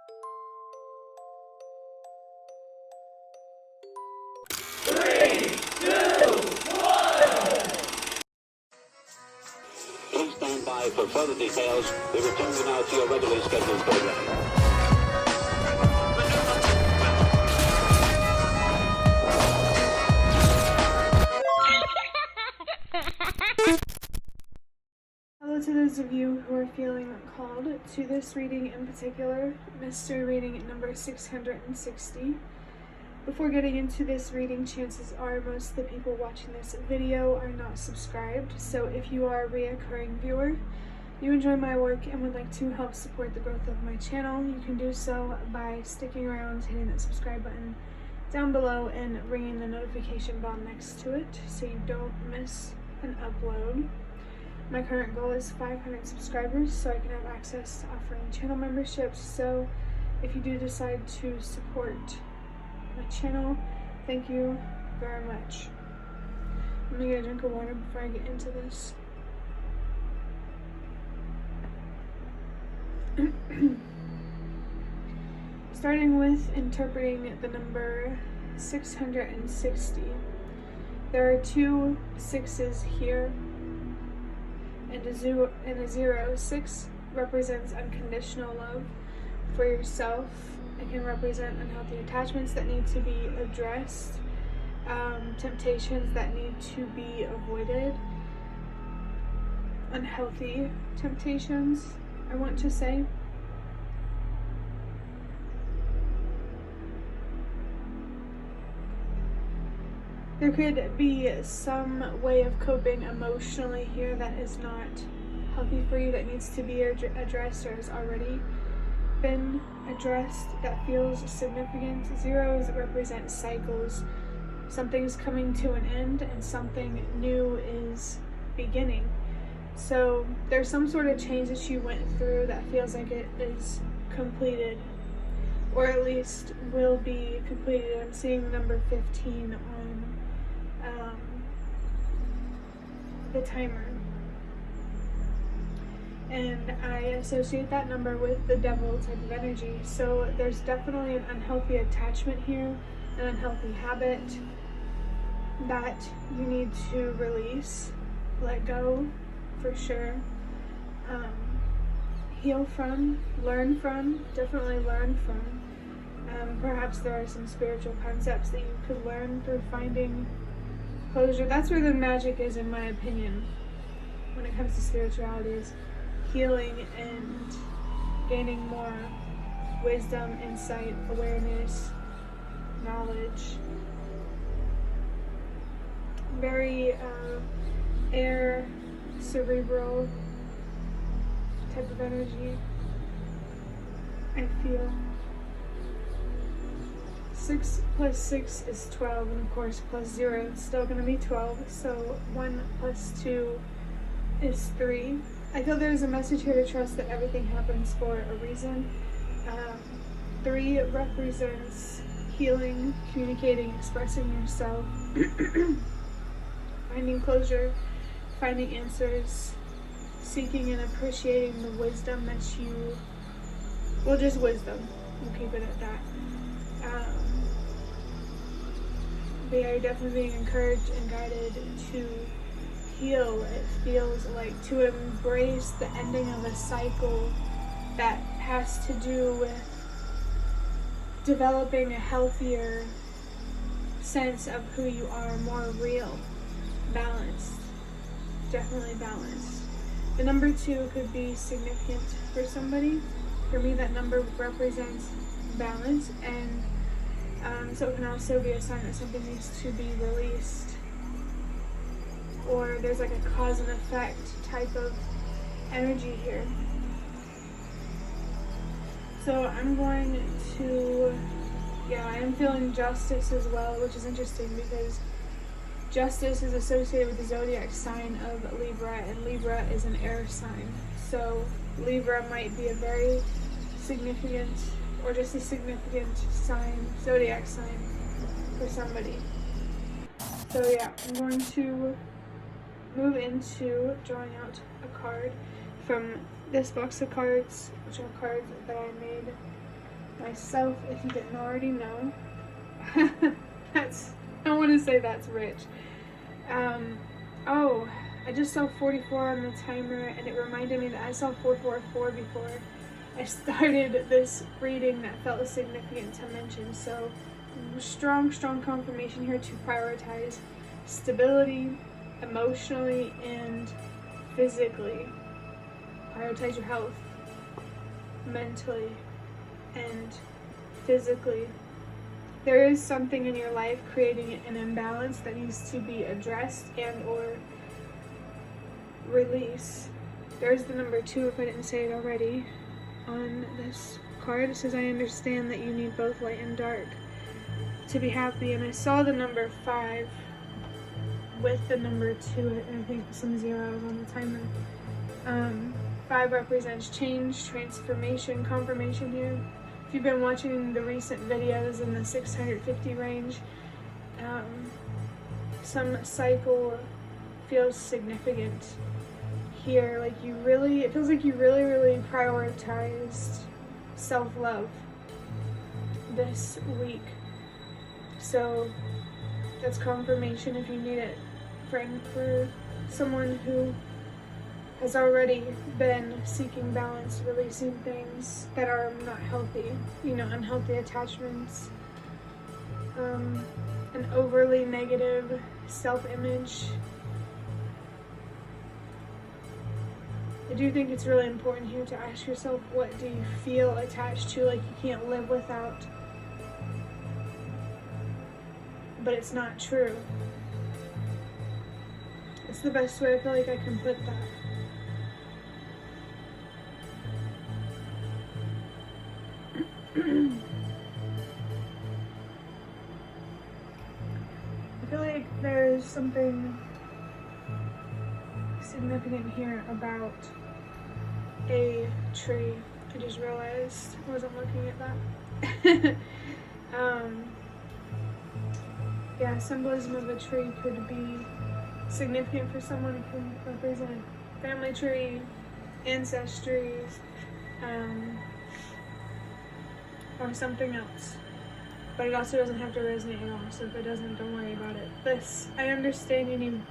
Please stand by for further details. We return you now to your regularly scheduled program. Hello to those of you who are feeling called to this reading in particular, mystery reading number 660. Before getting into this reading, chances are most of the people watching this video are not subscribed, so if you are a reoccurring viewer, you enjoy my work and would like to help support the growth of my channel, you can do so by sticking around, hitting that subscribe button down below, and ringing the notification bell next to it so you don't miss an upload. My current goal is 500 subscribers so I can have access to offering channel memberships, so if you do decide to support my channel, thank you very much. I'm gonna get a drink of water before I get into this. Starting with interpreting the number 660. There are two sixes here and a zero. 6 represents unconditional love for yourself. It can represent unhealthy attachments that need to be addressed, temptations that need to be avoided, unhealthy temptations, I want to say. There could be some way of coping emotionally here that is not healthy for you, that needs to be addressed or has already been addressed, that feels significant. Zeros represent cycles. Something's coming to an end and something new is beginning. So there's some sort of change that you went through that feels like it is completed, or at least will be completed. I'm seeing the number 15 on the timer, and I associate that number with the devil type of energy. So there's definitely an unhealthy attachment here, an unhealthy habit that you need to release, let go, for sure. Heal from, learn from, definitely learn from. Perhaps there are some spiritual concepts that you could learn through finding closure. That's where the magic is, in my opinion, when it comes to spirituality, is healing and gaining more wisdom, insight, awareness, knowledge. Very air, cerebral type of energy, I feel. 6 plus 6 is 12, and of course plus 0 is still going to be 12, so 1 plus 2 is 3. I feel there's a message here to trust that everything happens for a reason. 3 represents healing, communicating, expressing yourself, finding closure, finding answers, seeking and appreciating the wisdom that you, well, just wisdom, we'll keep it at that. They are definitely being encouraged and guided to heal. It feels like to embrace the ending of a cycle that has to do with developing a healthier sense of who you are, more real, balanced, definitely balanced. The number 2 could be significant for somebody. For me, that number represents balance, and so it can also be a sign that something needs to be released, or there's like a cause and effect type of energy here. So I'm going to, I am feeling justice as well, which is interesting because justice is associated with the zodiac sign of Libra, and Libra is an air sign. So Libra might be a very significant, or just a significant sign, zodiac sign for somebody. So I'm going to move into drawing out a card from this box of cards, which are cards that I made myself, if you didn't already know. I want to say that's rich. Oh, I just saw 44 on the timer, and it reminded me that I saw 444 before I started this reading that felt significant to mention. So strong confirmation here to prioritize stability emotionally and physically. Prioritize your health mentally and physically. There is something in your life creating an imbalance that needs to be addressed and or release. There's the number 2, if I didn't say it already, on this card. It says, I understand that you need both light and dark to be happy. And I saw the number 5 with the number 2, and I think some zeros on the timer. 5 represents change, transformation, confirmation here. If you've been watching the recent videos in the 650 range, some cycle feels significant here. Like it feels like you really prioritized self-love this week. So that's confirmation if you need it, friend, for someone who has already been seeking balance, releasing things that are not healthy, unhealthy attachments, an overly negative self-image. I do think it's really important here to ask yourself, what do you feel attached to, like you can't live without? But it's not true. It's the best way I feel like I can put that. I feel like there's something significant here about a tree. I just realized I wasn't looking at that. Yeah, symbolism of a tree could be significant for someone. It can represent family tree, ancestry, or something else. But it also doesn't have to resonate at all, so if it doesn't, don't worry about it. This, I understand you need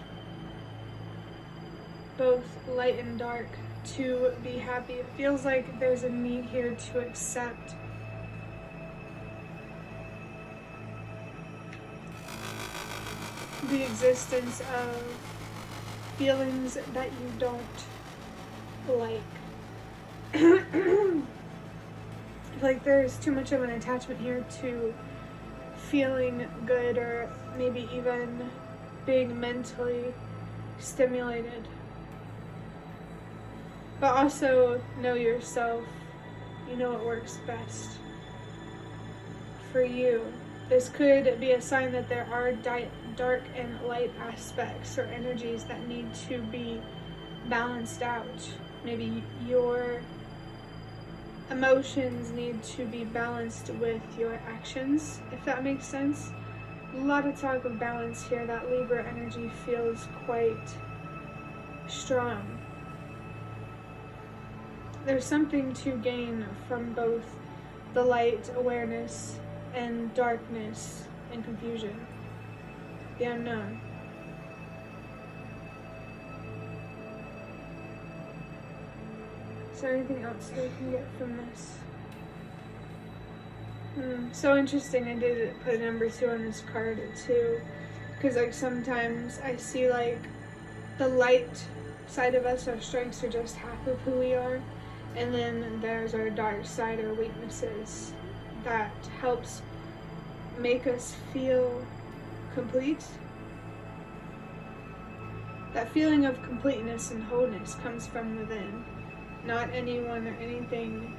both light and dark to be happy. It feels like there's a need here to accept the existence of feelings that you don't like. I feel like there's too much of an attachment here to feeling good, or maybe even being mentally stimulated. But also know yourself. You know what works best for you. This could be a sign that there are dark and light aspects or energies that need to be balanced out. Maybe your emotions need to be balanced with your actions, if that makes sense. A lot of talk of balance here. That Libra energy feels quite strong. There's something to gain from both the light awareness and darkness and confusion, the unknown. Is there anything else that I can get from this? So interesting. I did put number 2 on this card too, because like sometimes I see like the light side of us, our strengths are just half of who we are, and then there's our dark side, our weaknesses, that helps make us feel complete. That feeling of completeness and wholeness comes from within, not anyone or anything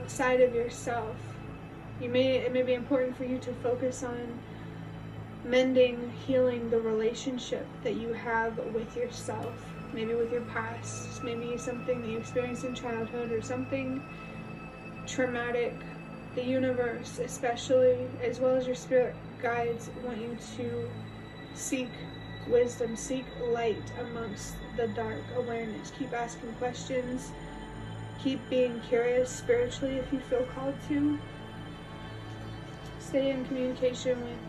outside of yourself. It may be important for you to focus on mending, healing the relationship that you have with yourself, maybe with your past, maybe something that you experienced in childhood or something traumatic. The universe, especially, as well as your spirit guides, want you to seek wisdom, seek light amongst the dark awareness. Keep asking questions, Keep being curious spiritually if you feel called to. Stay in communication with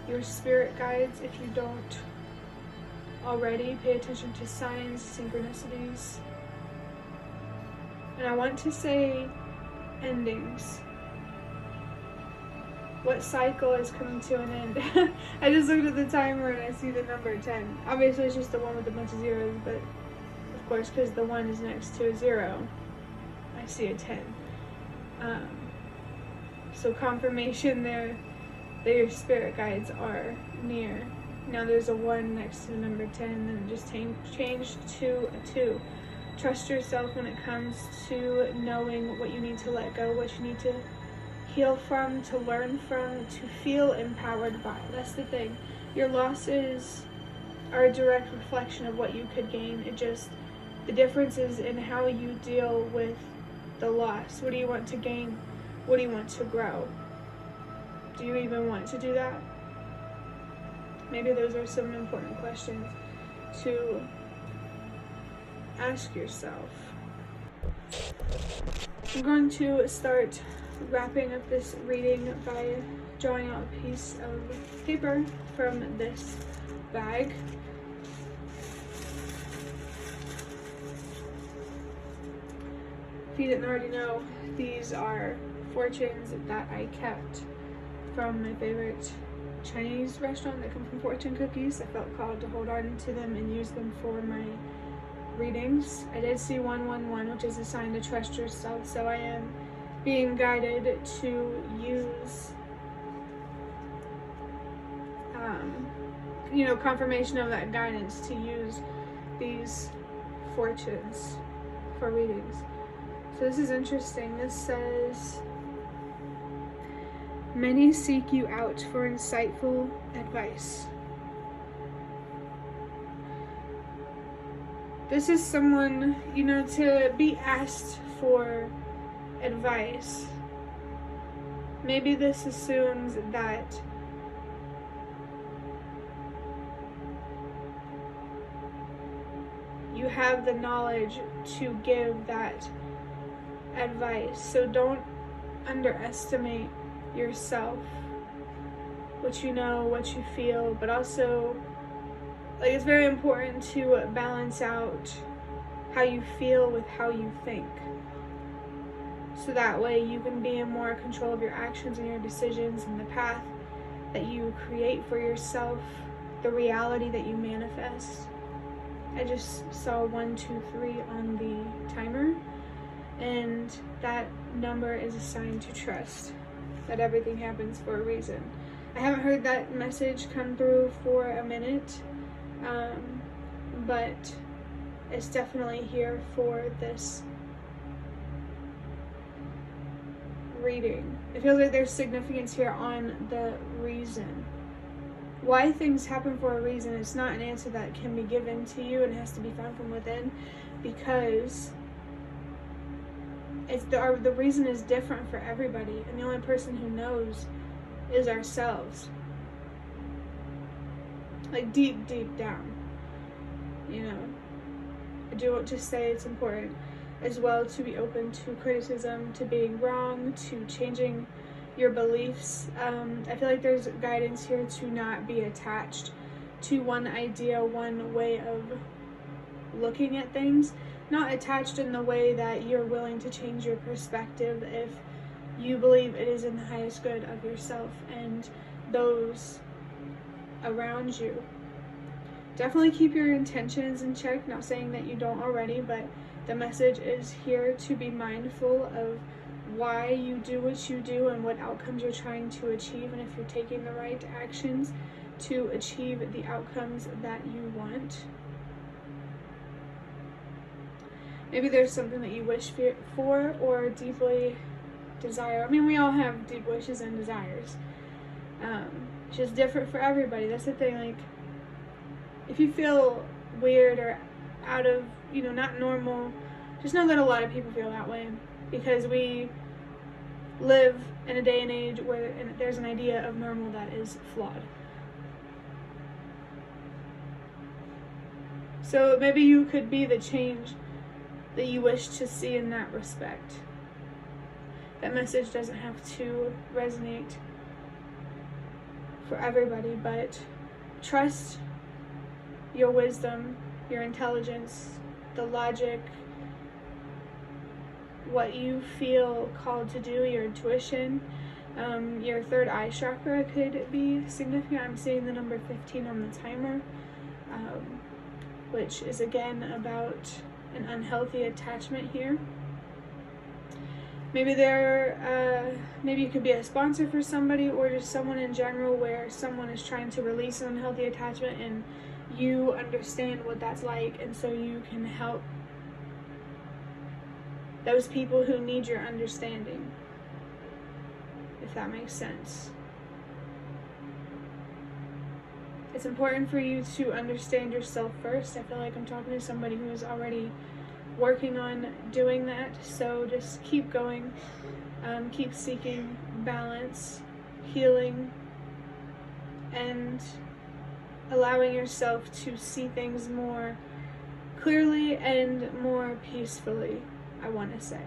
your spirit guides if you don't already. Pay attention to signs, synchronicities. And I want to say endings. What cycle is coming to an end? I just looked at the timer and I see the number 10. Obviously it's just the one with a bunch of zeros, but of course because the 1 is next to a 0, I see a 10. So confirmation there that your spirit guides are near. Now there's a 1 next to the number 10, and then it just changed to a 2. Trust yourself when it comes to knowing what you need to let go, what you need to heal from, to learn from, to feel empowered by. That's the thing. Your losses are a direct reflection of what you could gain. The difference is in how you deal with the loss. What do you want to gain? What do you want to grow? Do you even want to do that? Maybe those are some important questions to ask yourself. I'm going to start wrapping up this reading by drawing out a piece of paper from this bag. If you didn't already know, these are fortunes that I kept from my favorite Chinese restaurant that come from fortune cookies. I felt called to hold on to them and use them for my readings. I did see 111, which is a sign to trust yourself, so I am being guided to use confirmation of that guidance to use these fortunes for readings. So this is interesting. This says, many seek you out for insightful advice. This is someone, to be asked for advice. Maybe this assumes that you have the knowledge to give that advice. So don't underestimate yourself, what you know, what you feel, but also it's very important to balance out how you feel with how you think. So that way you can be in more control of your actions and your decisions and the path that you create for yourself, the reality that you manifest. I just saw 1, 2, 3 on the timer, and that number is a sign to trust that everything happens for a reason. I haven't heard that message come through for a minute, but it's definitely here for this reading. It feels like there's significance here on the reason. Why things happen for a reason is not an answer that can be given to you, and it has to be found from within, because the reason is different for everybody, and the only person who knows is ourselves. Deep, deep down. I do want to say it's important as well to be open to criticism, to being wrong, to changing your beliefs. I feel like there's guidance here to not be attached to one idea, one way of looking at things. Not attached in the way that you're willing to change your perspective if you believe it is in the highest good of yourself and those around you. Definitely keep your intentions in check, not saying that you don't already, but the message is here to be mindful of why you do what you do and what outcomes you're trying to achieve, and if you're taking the right actions to achieve the outcomes that you want. Maybe there's something that you wish for or deeply desire. We all have deep wishes and desires. It's just different for everybody. That's the thing. If you feel weird or out of, not normal, just know that a lot of people feel that way, because we live in a day and age where there's an idea of normal that is flawed. So maybe you could be the change that you wish to see in that respect. That message doesn't have to resonate for everybody, but trust your wisdom, your intelligence, the logic, what you feel called to do, your intuition. Your third eye chakra could be significant. I'm seeing the number 15 on the timer, which is again about an unhealthy attachment here. Maybe maybe you could be a sponsor for somebody, or just someone in general where someone is trying to release an unhealthy attachment and you understand what that's like, and so you can help those people who need your understanding, if that makes sense. It's important for you to understand yourself first. I feel like I'm talking to somebody who is already working on doing that, so just keep going, keep seeking balance, healing, and allowing yourself to see things more clearly and more peacefully, I want to say.